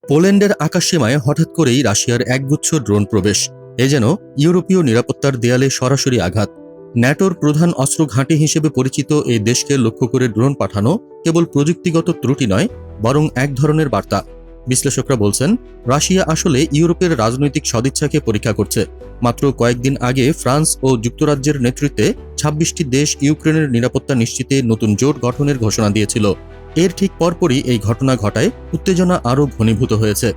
পোল্যান্ডের আকাশসীমায় হঠাৎ করেই রাশিয়ার একগুচ্ছ ড্রোন প্রবেশ। এ যেন ইউরোপীয় নিরাপত্তার দেয়ালে সরাসরি আঘাত। ন্যাটোর প্রধান অস্ত্র ঘাঁটি হিসেবে পরিচিত এই দেশকে লক্ষ্য করে ড্রোন পাঠানো কেবল প্রযুক্তিগত ত্রুটি নয়, বরং এক ধরনের বার্তা। বিশ্লেষকরা বলছেন, রাশিয়া আসলে ইউরোপের রাজনৈতিক সদিচ্ছাকে পরীক্ষা করছে। মাত্র কয়েকদিন আগে ফ্রান্স ও যুক্তরাজ্যের নেতৃত্বে ২৬টি দেশ ইউক্রেনের নিরাপত্তা নিশ্চিতে নতুন জোট গঠনের ঘোষণা দিয়েছিল। এর ঠিক পরপরই এই ঘটনা ঘটায় উত্তেজনা আরও ঘনীভূত হয়েছে।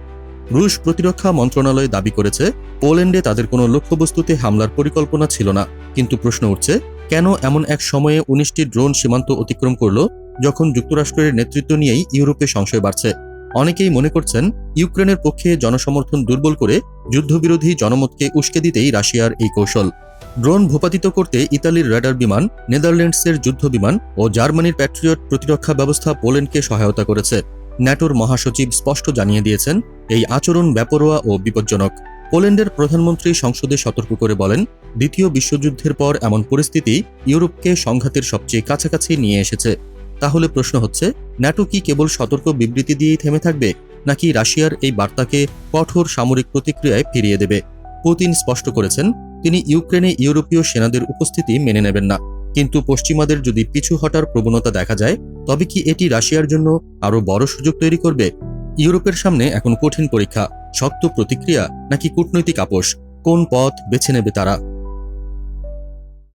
রুশ প্রতিরক্ষা মন্ত্রণালয় দাবি করেছে, পোল্যান্ডে তাদের কোনো লক্ষ্যবস্তুতে হামলার পরিকল্পনা ছিল না। কিন্তু প্রশ্ন উঠছে, কেন এমন এক সময়ে ১৯টি ড্রোন সীমান্ত অতিক্রম করল, যখন যুক্তরাষ্ট্রের নেতৃত্ব নিয়েই ইউরোপে সংশয় বাড়ছে? অনেকেই মনে করছেন, ইউক্রেনের পক্ষে জনসমর্থন দুর্বল করে যুদ্ধবিরোধী জনমতকে উস্কে দিতেই রাশিয়ার এই কৌশল। ড্রোন ভূপাতিত করতে ইতালির র্যাডার বিমান, নেদারল্যান্ডসের যুদ্ধ বিমান ও জার্মানির প্যাট্রিয়ট প্রতিরক্ষা ব্যবস্থা পোল্যান্ডকে সহায়তা করেছে। ন্যাটোর মহাসচিব স্পষ্ট জানিয়ে দিয়েছেন, এই আচরণ বেপরোয়া ও বিপজ্জনক। পোল্যান্ডের প্রধানমন্ত্রী সংসদে সতর্ক করে বলেন, দ্বিতীয় বিশ্বযুদ্ধের পর এমন পরিস্থিতি ইউরোপকে সংঘাতের সবচেয়ে কাছাকাছি নিয়ে এসেছে। তাহলে প্রশ্ন হচ্ছে, ন্যাটো কি কেবল সতর্ক বিবৃতি দিয়েই থেমে থাকবে, নাকি রাশিয়ার এই বার্তাকে কঠোর সামরিক প্রতিক্রিয়ায় ফিরিয়ে দেবে? পুতিন স্পষ্ট করেছেন, তিনি ইউক্রেনে ইউরোপীয় সেনাদের উপস্থিতি মেনে নেবেন না। কিন্তু পশ্চিমাদের যদি পিছু হটার প্রবণতা দেখা যায়, তবে কি এটি রাশিয়ার জন্য আরও বড় সুযোগ তৈরি করবে? ইউরোপের সামনে এখন কঠিন পরীক্ষা, শক্ত প্রতিক্রিয়া নাকি কূটনৈতিক আপোষ। কোন পথ বেছে নেবে তারা?